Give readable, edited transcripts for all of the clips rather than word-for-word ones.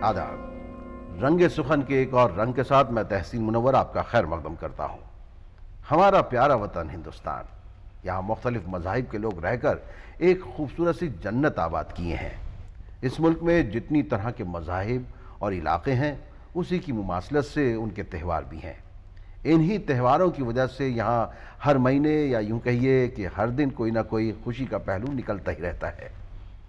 आदाब। रंग सुखन के एक और रंग के साथ मैं तहसीन मुनव्वर आपका खैर मकदम करता हूँ। हमारा प्यारा वतन हिंदुस्तान, यहाँ मुख्तलिफ मज़ाहिब के लोग रहकर एक खूबसूरत सी जन्नत आबाद किए हैं। इस मुल्क में जितनी तरह के मज़ाहिब और इलाक़े हैं, उसी की मुमासलत से उनके त्यौहार भी हैं। इन्हीं त्योहारों की वजह से यहाँ हर महीने या यूँ कहिए कि हर दिन कोई ना कोई खुशी का पहलू निकलता ही रहता है।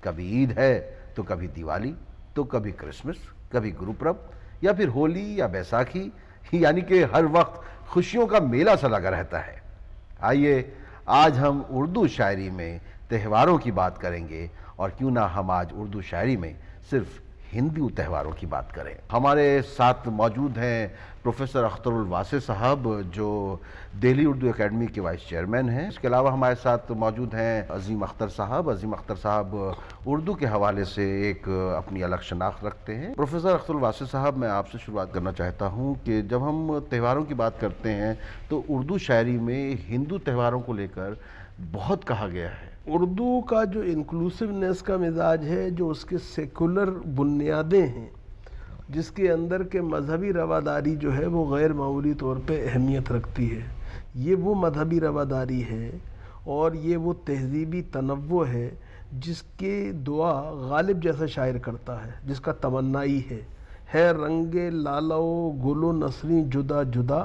कभी ईद है तो कभी दिवाली, तो कभी क्रिसमस, कभी गुरुपर्व या फिर होली या बैसाखी, यानी कि हर वक्त खुशियों का मेला सा लगा रहता है। आइए आज हम उर्दू शायरी में त्योहारों की बात करेंगे, और क्यों ना हम आज उर्दू शायरी में सिर्फ हिंदू त्योहारों की बात करें। हमारे साथ मौजूद हैं प्रोफेसर अख्तरुल वासे साहब, जो दिल्ली उर्दू एकेडमी के वाइस चेयरमैन हैं। इसके अलावा हमारे साथ मौजूद हैं अजीम अख्तर साहब। अजीम अख्तर साहब उर्दू के हवाले से एक अपनी अलग शनाख्त रखते हैं। प्रोफेसर अख्तरुल वासे साहब, मैं आपसे शुरुआत करना चाहता हूँ कि जब हम त्योहारों की बात करते हैं तो उर्दू शायरी में हिंदू त्योहारों को लेकर बहुत कहा गया है। उर्दू का जो इंक्लूसिवनेस का मिजाज है, जो उसके सेकुलर बुनियादें हैं, जिसके अंदर के मजहबी रवादारी जो है वो गैर मामूली तौर पे अहमियत रखती है। ये वो मजहबी रवादारी है और ये वो तहजीबी तनव्वुर है जिसके दुआ गालिब जैसा शायर करता है, जिसका तमन्नाई है रंगे लालो गुलो नसरी जुदा जुदा,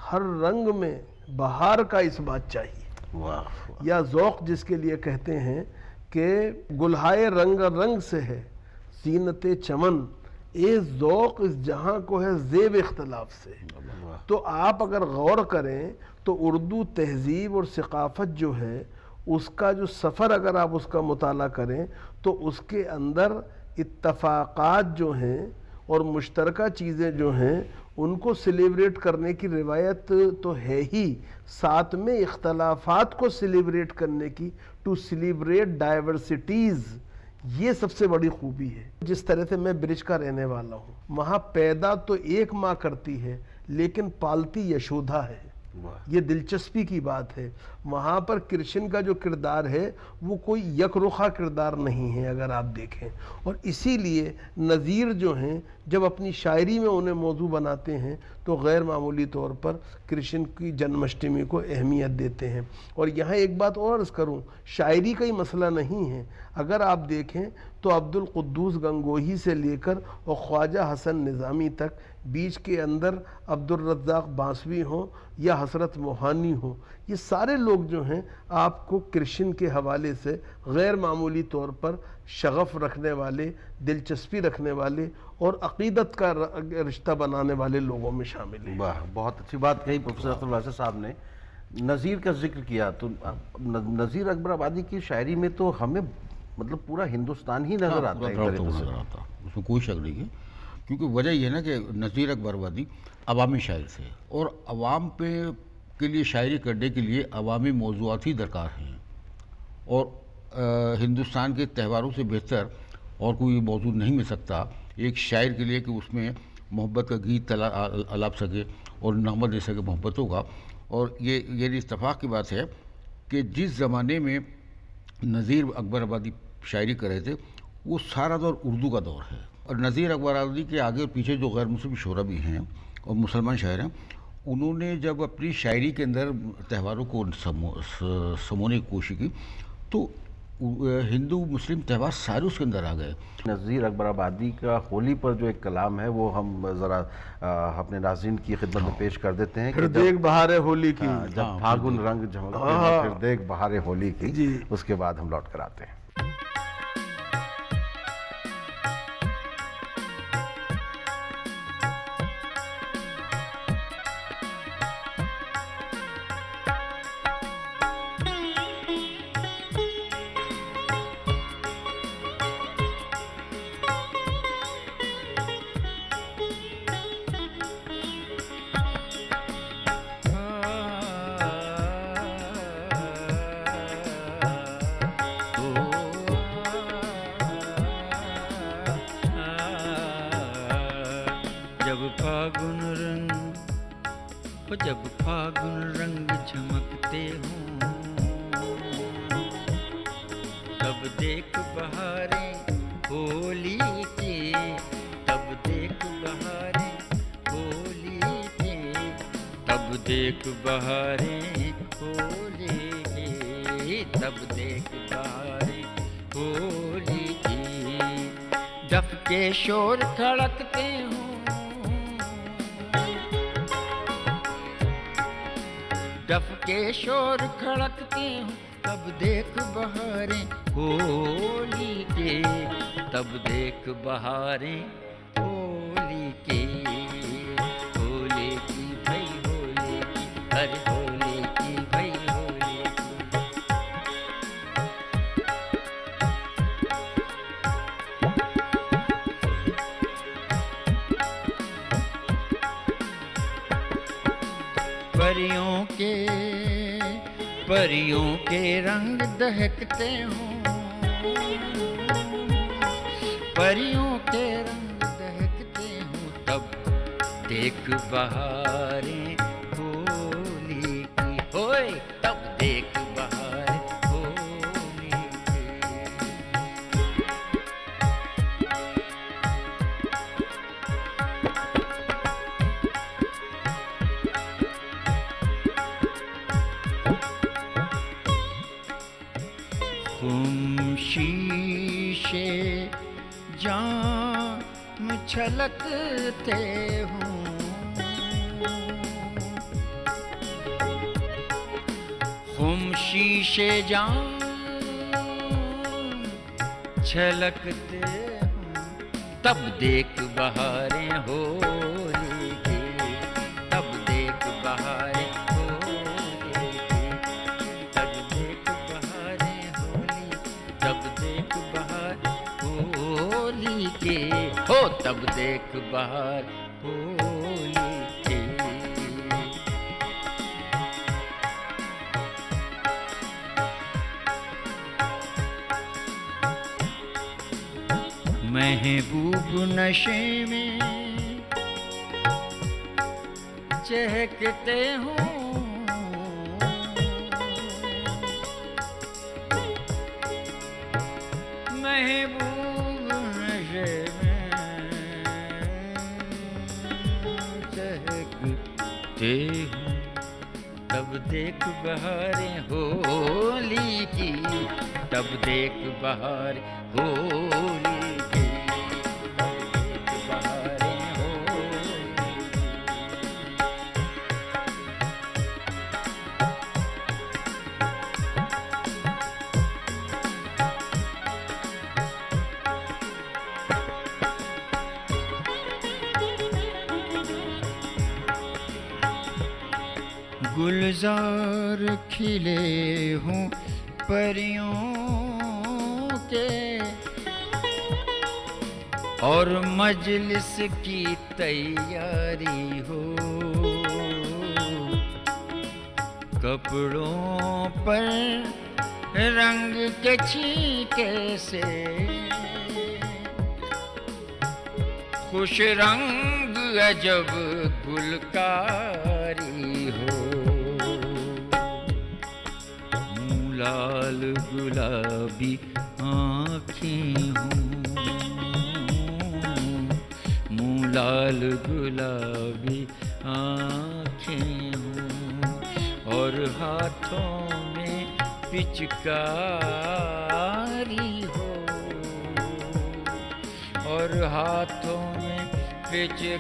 हर रंग में बहार का इस बात चाहिए। वाह। या ज़ौक़ जिसके लिए कहते हैं कि गुलहाए रंग रंग से है ज़ीनते चमन, ए ज़ौक़ इस जहाँ को है ज़ेब इख्तलाफ से। तो आप अगर गौर करें तो उर्दू तहज़ीब और सक़ाफ़त जो है उसका जो सफ़र अगर आप उसका मुताला करें तो उसके अंदर इत्तफ़ाक़ात जो हैं और मुश्तरका चीज़ें जो हैं उनको सेलिब्रेट करने की रिवायत तो है ही, साथ में इख्तलाफात को सेलिब्रेट करने की, टू सेलिब्रेट डाइवर्सिटीज़, ये सबसे बड़ी खूबी है। जिस तरह से मैं ब्रिज का रहने वाला हूँ, वहाँ पैदा तो एक माँ करती है लेकिन पालती यशोदा है। ये दिलचस्पी की बात है। वहाँ पर कृष्ण का जो किरदार है वो कोई यकरुखा किरदार नहीं है अगर आप देखें, और इसीलिए नज़ीर जो हैं जब अपनी शायरी में उन्हें मौजू बनाते हैं तो गैर मामूली तौर पर कृष्ण की जन्माष्टमी को अहमियत देते हैं। और यहाँ एक बात और अर्ज़ करूँ, शायरी का ही मसला नहीं है। अगर आप देखें तो अब्दुल कुद्दूस गंगोही से लेकर और ख्वाजा हसन निज़ामी तक, बीच के अंदर अब्दुल रज़्ज़ाक़ बांसवी हो या हसरत मोहानी हो, ये सारे लोग जो हैं आपको कृष्ण के हवाले से गैर मामूली तौर पर शगफ़ रखने वाले, दिलचस्पी रखने वाले और अक़ीदत का रिश्ता बनाने वाले लोगों में शामिल हैं। वाह, बहुत अच्छी बात कही प्रोफेसर अख्तरुल वासे साहब ने। नज़ीर का जिक्र किया तो नज़ीर अकबर आबादी की शायरी में तो हमें मतलब पूरा हिंदुस्तान ही नज़र आता है। नज़र आता, उसमें कोई शक नहीं है, क्योंकि वजह यह है ना कि नज़ीर अकबर आबादी अवामी शायर से, और अवाम पे के लिए शायरी करने के लिए अवामी मौज़ूआत ही दरकार हैं। और हिंदुस्तान के त्योहारों से बेहतर और कोई मौजूद नहीं मिल सकता एक शायर के लिए कि उसमें मोहब्बत का गीत अलाप सके और नामा दे सके मोहब्बतों का। और ये इत्तफाक़ की बात है कि जिस ज़माने में नज़ीर अकबर आबादी शायरी कर रहे थे वो सारा दौर उर्दू का दौर है। और नज़ीर अकबर आबादी के आगे और पीछे जो गैर मुस्लिम शोरा भी हैं और मुसलमान शायर हैं, उन्होंने जब अपनी शायरी के अंदर त्योहारों को समोने की कोशिश की तो हिंदू मुस्लिम त्यौहार सारे उसके अंदर आ गए। नज़ीर अकबर आबादी का होली पर जो एक कलाम है वो हम ज़रा अपने नाज़रीन की खिदमत में पेश कर देते हैं। फिर देख बहारे होली की, जब फागुन रंग झमकते हैं फिर देख बहारे होली की, उसके बाद हम लौट कर आते हैं। जब फागुन रंग झमकते हों, तब देख बहारें होली की, तब देख बहारें होली की, तब देख बहारें होली की। डफ के शोर खड़कते हों, डफ के शोर खड़कते हों, तब देख बहारें होली के, तब देख बहारें होली की। होली की भाई होली की, अरे होली की भाई होली की। परियों के रंग दहकते हों, परियों के रंग दहकते हों, तब देख बहारें होली की। होए तब देख बहारें होली की। तुम शीशे जाम छलकते हो, तुम शीशे जाम छलकते हो, तब देख बहारें होली की, तब देख बहारें होली की, तब देख बहारें होली, तब देख बहार होली के, हो तब देख बहार होली के। महबूब नशे में चहकते हों, महबूब नशे में चहकते हों, तब देख बहारें होली की, तब देख बहार होली की, तब देख बहारें होली की। गुलजार खिले हों परियों के, और मजलिस की तैयारी हो, कपड़ों पर रंग के छींटे से खुश रंग अजब गुलकारी हो, लाल गुलाबी आँखें हों, मुँह लाल गुलाबी आँखें हों, और हाथों में पिचकारी हो, और हाथों में पिचकारी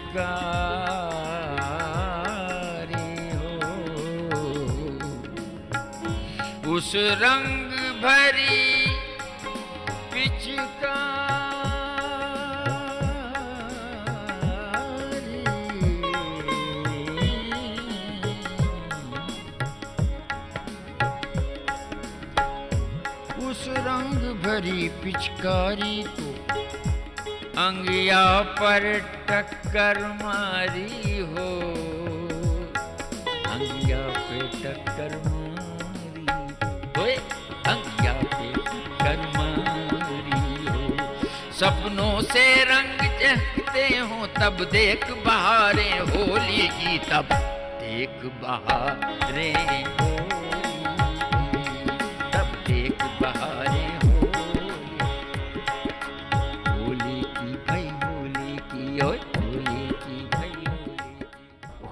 हो, उस रंग भरी पिचकारी, उस रंग भरी पिचकारी को अंगिया पर टक्कर मारी हो, अंगिया पे टक्कर मारी होए, अंगिया पे टक्कर मारी हो, सपनों से रंग चहकते हो, तब देख बहारें होली की, तब देख बहारें होली की, तब देख बहारें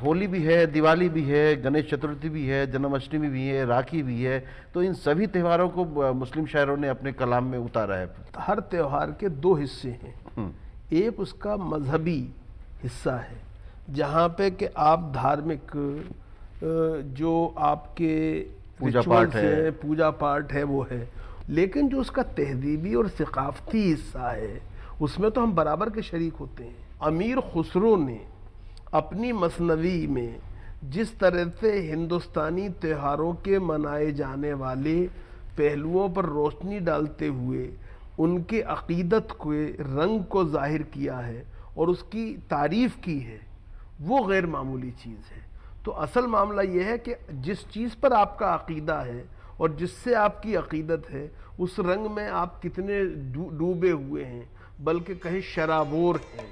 होली भी है, दिवाली भी है, गणेश चतुर्थी भी है, जन्माष्टमी भी है, राखी भी है, तो इन सभी त्योहारों को मुस्लिम शायरों ने अपने कलाम में उतारा है। हर त्योहार के दो हिस्से हैं। एक उसका मजहबी हिस्सा है जहाँ पे कि आप धार्मिक जो आपके पूजा रिचुअल्स पाठ है। हैं, पूजा पाठ है वो है, लेकिन जो उसका तहजीबी और सकाफती हिस्सा है उसमें तो हम बराबर के शरीक होते हैं। अमीर खुसरो ने अपनी मसनवी में जिस तरह से हिंदुस्तानी त्योहारों के मनाए जाने वाले पहलुओं पर रोशनी डालते हुए उनके अक़ीदत के रंग को ज़ाहिर किया है और उसकी तारीफ़ की है, वो गैर मामूली चीज़ है। तो असल मामला ये है कि जिस चीज़ पर आपका अक़ीदा है और जिससे आपकी अक़ीदत है उस रंग में आप कितने डूबे हुए हैं, बल्कि कहीं शराबोर हैं।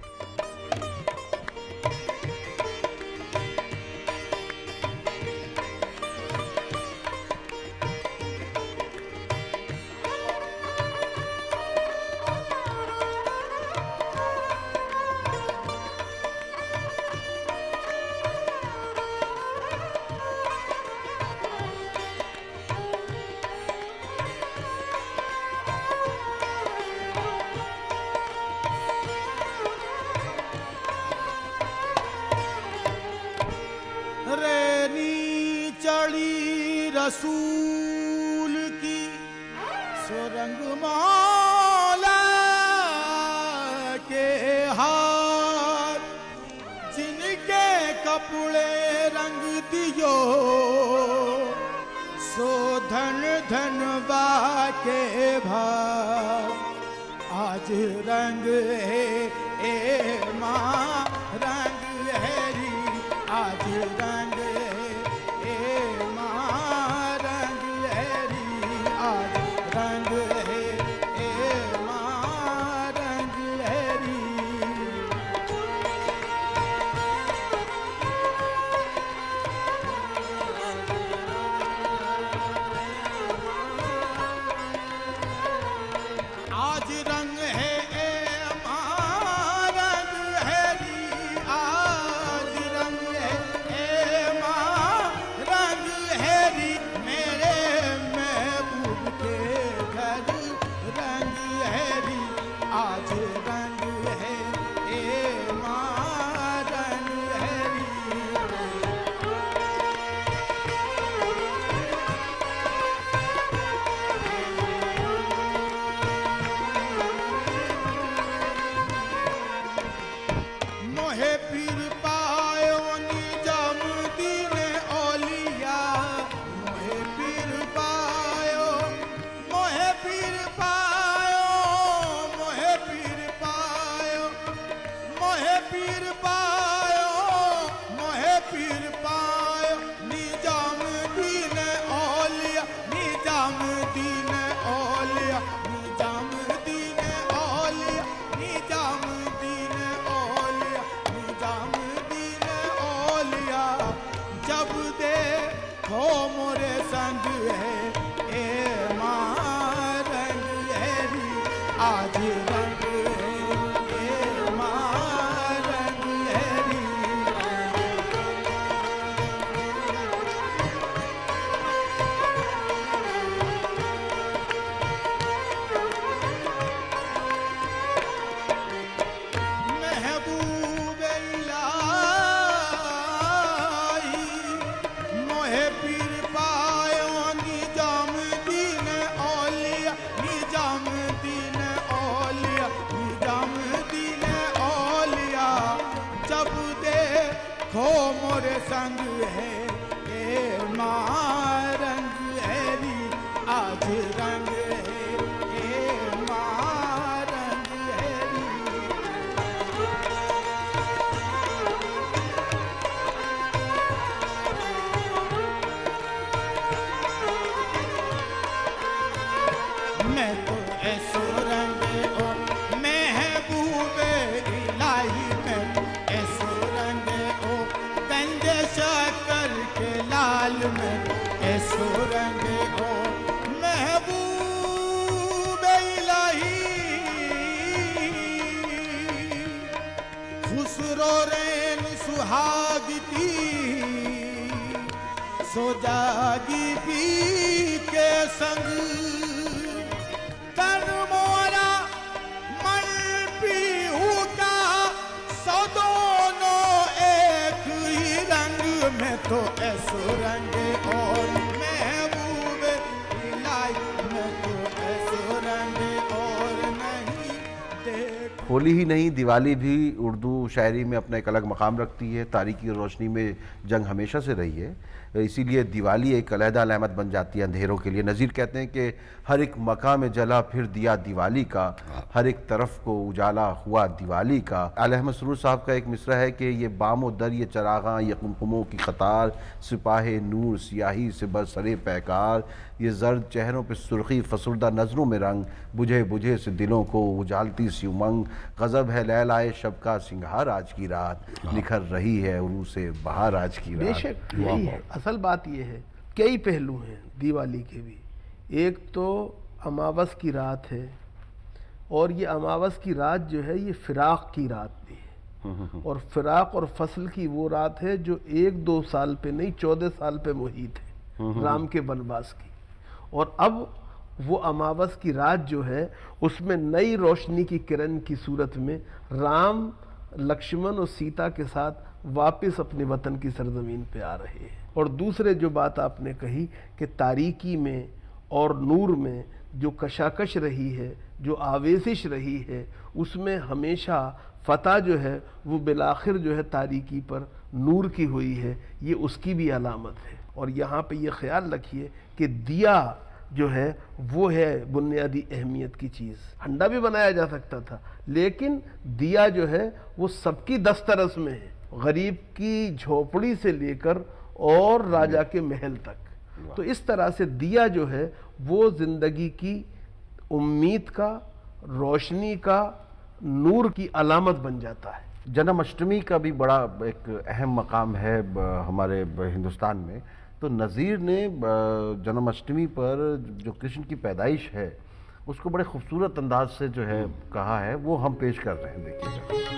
रेनी चढ़ी रसूल की सुरंग मौला के हाथ, जिनके कपड़े रंग दियो सो धन धनवा के भाग। आज रंग है ए माँ रंग है री, आज रंग है ए माँ रंग है री, आज रंग है ए माँ रंग है री। आज रंग है ए माँ रंग है री, आज रंग है ए माँ रंग है री। मेरे महबूब के घर रंग है री, आज रंग है ए माँ रंग है री। मोहे पीर पायो निजाम दीन औलिया, मोहे पीर पायो, मोहे पीर पायो, मोहे पीर पायो, मोहे पीर पायो, मोहे पीर पायो निजाम दीन औलिया, निजाम दीन औलिया, निजाम दीन औलिया, निजाम दीन औलिया, निजाम दीन औलिया। जब देखो मोरे संग है ए माँ रंग है री, आज रंग है ए माँ रंग है री। महबूब इलाही मोहे पीर पायो निजाम दीन औलिया, निजाम दीन औलिया, निजाम दीन औलिया। जब देखो मोरे संग है ए माँ रंग है री, आज रंग है ए माँ रंग है री। मैं तो ऐसो रंग ओ महबूब इलाही, मैं तो ऐसो रंग ओ गंजे शक्कर के लाल, मैं तो ऐसो रंग ओ महबूब इलाही। खुसरो रेन सुहागी पी सो जागी पी के संग तन मोरा मन पीहू का सो दोनों एक ही रंग में तो ऐसो रंग और महबूब इलाही में तो ऐसो रंग और नहीं देख। होली ही नहीं, दिवाली भी उर्दू शायरी में अपना एक अलग मकाम रखती है। तारीकी और रोशनी में जंग हमेशा से रही है, इसीलिए दिवाली एक अलहदा अलामत बन जाती है अंधेरों के लिए। नज़ीर कहते हैं कि हर एक मकाम में जला फिर दिया दिवाली का, हर एक तरफ को उजाला हुआ दिवाली का। आला अहमद सरूर साहब का एक मिसरा है कि ये बामो दर ये चरागां ये कुमकुमों की कतार, सिपाहे नूर सियाही से बरसरे पैकार, ये जर्द चेहरों पे सुर्खी फसुर्दा नज़रों में रंग, बुझे बुझे से दिलों को उजालती सी उमंग, गज़ब है लैलाए शब का सिंगार आज की रात, निखर रही है उरू से बहार आज की रात। बेशक यही है, असल बात यह है कई पहलू हैं दिवाली के भी। एक तो अमावस की रात है, और ये अमावस की रात जो है ये फिराक की रात भी है, और फिराक और फसल की वो रात है जो 1-2 साल पे नहीं 14 साल पे मुहित है राम के वनवास की। और अब वो अमावस की रात जो है उसमें नई रोशनी की किरण की सूरत में राम लक्ष्मण और सीता के साथ वापस अपने वतन की सरजमीन पे आ रहे हैं। और दूसरे जो बात आपने कही कि तारीकी में और नूर में जो कशाकश रही है, जो आवेशिश रही है, उसमें हमेशा फतह जो है वो बिलाखिर जो है तारीकी पर नूर की हुई है, ये उसकी भी अलामत है। और यहाँ पे ये ख्याल रखिए कि दिया जो है वो है बुनियादी अहमियत की चीज़। हंडा भी बनाया जा सकता था, लेकिन दिया जो है वो सबकी दस्तरस में है, गरीब की झोपड़ी से लेकर और राजा के महल तक। तो इस तरह से दिया जो है वो ज़िंदगी की उम्मीद का, रोशनी का, नूर की अलामत बन जाता है। जन्माष्टमी का भी बड़ा एक अहम मकाम है हमारे हिंदुस्तान में। तो नज़ीर ने जन्माष्टमी पर जो कृष्ण की पैदाइश है उसको बड़े खूबसूरत अंदाज से जो है कहा है, वो हम पेश कर रहे हैं, देखिएगा।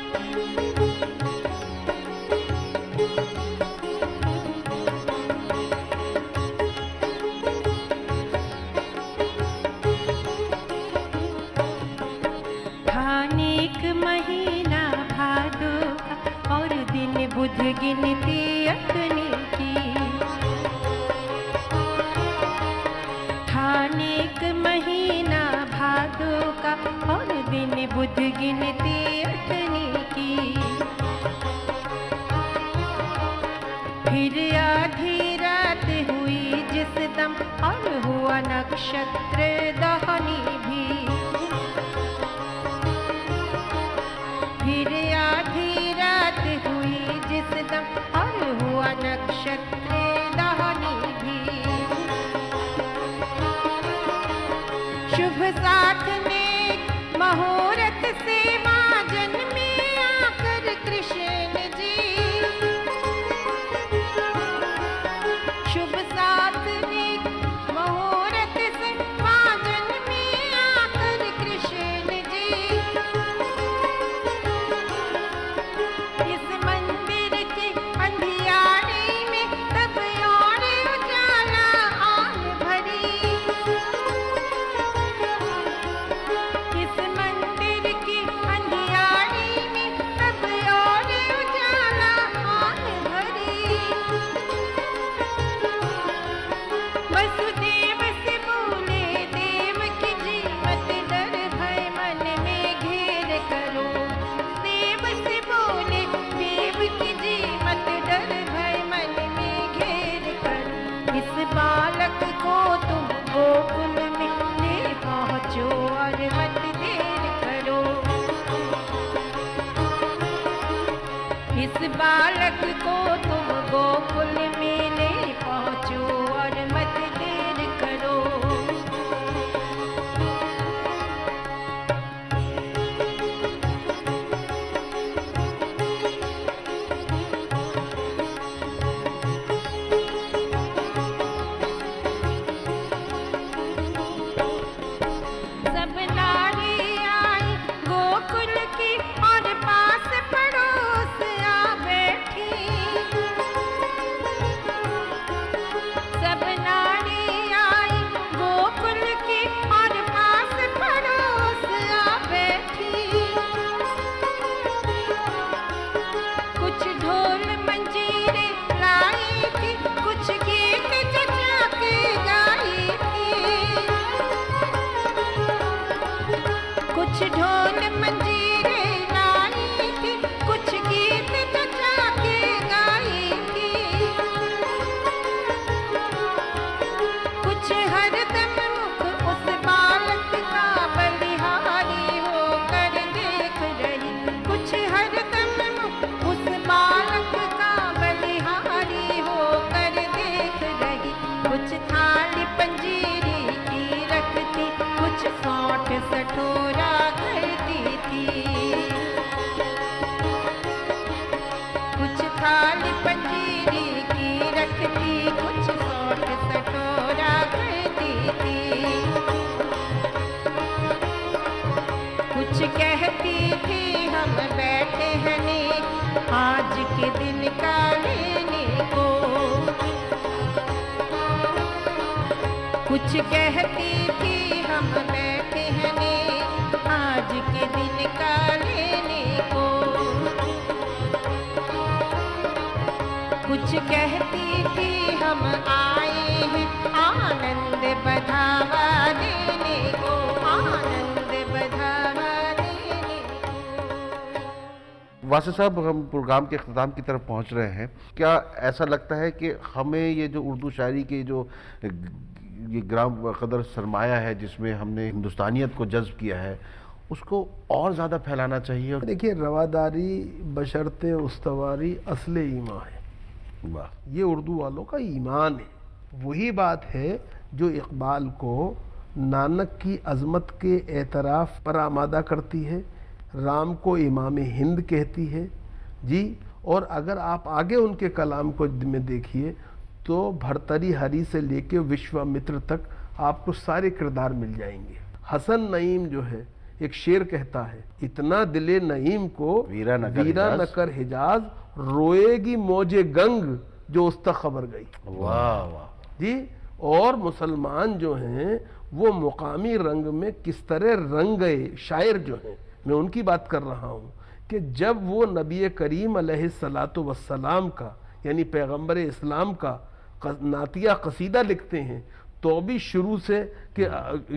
एक महीना भादो का और दिन बुध गिनती अटने की, एक महीना भादो का और दिन बुध गिनती अटने की, फिर आधी रात हुई जिस दम और हुआ नक्षत्र दहनी भी, फिर आधी रात हुई जिस दम और हुआ नक्षत्र दहनी भी, शुभ साथ में मुहूर्त से माँ जन्मे आकर कृष्ण जी, शुभ साथ में मुहूर्त से माँ जन्मे आकर कृष्ण जी, इस मंदिर के अंधियारे में तब और उजाला आन भरी, इस मंदिर के अंधियारे में तब और उजाला आन भरी, वसुदेव से बोले देव की जीवत डर भय मन में घेर करो, देव से बोले देव की जीवत डर भय मन में घेर करो, इस बालक को तुम गोकुल में ले पहुँचो और मत देर करो, इस बालक को तुम गोकुल में ले पहुँचो और मत देर करो। सब नारी आई गोकुल की और पास पड़ोस आ बैठी, बैठे हैं ने आज के दिन का लेने को। कुछ कहती थी हम बैठे हैं ने आज के दिन का लेने को। कुछ कहती थी हम आए हैं आनंद बढ़ावा देने को, आनंद बढ़ावा देने को। वासिफ साहब, हम प्रोग्राम के अख्ताम की तरफ पहुंच रहे हैं। क्या ऐसा लगता है कि हमें ये जो उर्दू शायरी के जो ये ग्राम कदर सरमाया है जिसमें हमने हिंदुस्तानियत को जज्ब किया है, उसको और ज़्यादा फैलाना चाहिए? देखिए, रवादारी बशर्ते उस्तवारी असले ईमान है। वाह, ये उर्दू वालों का ईमान है। वही बात है जो इकबाल को नानक की अजमत के एतराफ़ पर आमादा करती है, राम को इमाम हिंद कहती है जी। और अगर आप आगे उनके कलाम को में देखिए तो भरतरी हरी से लेके विश्वामित्र तक आपको सारे किरदार मिल जाएंगे। हसन नईम जो है एक शेर कहता है, इतना दिले नईम को वीरा न कर हिजाज रोएगी मौजे गंग जो उस तक खबर गई। वाह वाह जी। और मुसलमान जो हैं वो मुकामी रंग में किस तरह रंग गए शायर जो हैं, मैं उनकी बात कर रहा हूँ कि जब वो नबी करीम अलैहिस्सलातु वस्सलाम का यानी पैगंबर इस्लाम का नातिया कसीदा लिखते हैं तो भी शुरू से कि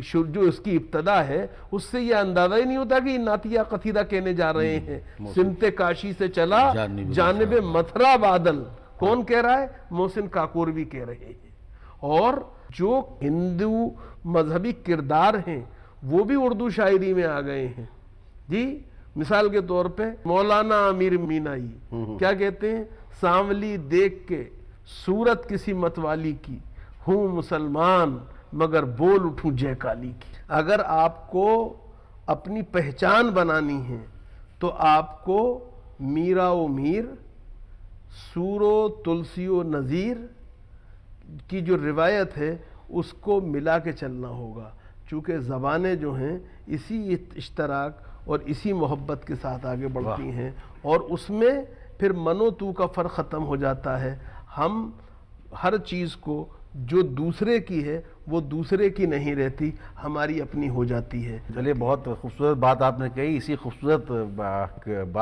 जो इसकी इब्तदा है उससे ये अंदाजा ही नहीं होता कि नातिया कसीदा कहने जा रहे हैं। सिमते काशी से चला जानिब मथुरा बादल, कौन कह रहा है? मोहसिन काकोरवी कह रहे हैं। और जो हिंदू मजहबी किरदार हैं वो भी उर्दू शायरी में आ गए हैं जी। मिसाल के तौर पे मौलाना आमिर मीनाई क्या कहते हैं? सांवली देख के सूरत किसी मतवाली की, हूँ मुसलमान मगर बोल उठूं जय काली की। अगर आपको अपनी पहचान बनानी है तो आपको मीरा ओ मीर, सूरो तुलसियो नज़ीर की जो रिवायत है उसको मिला के चलना होगा, चूँकि ज़बानें जो हैं इसी इश्तराक और इसी मोहब्बत के साथ आगे बढ़ती हैं और उसमें फिर मनो तू का फ़र्क ख़त्म हो जाता है। हम हर चीज़ को जो दूसरे की है वो दूसरे की नहीं रहती, हमारी अपनी हो जाती है। चलिए, बहुत खूबसूरत बात आपने कही। इसी खूबसूरत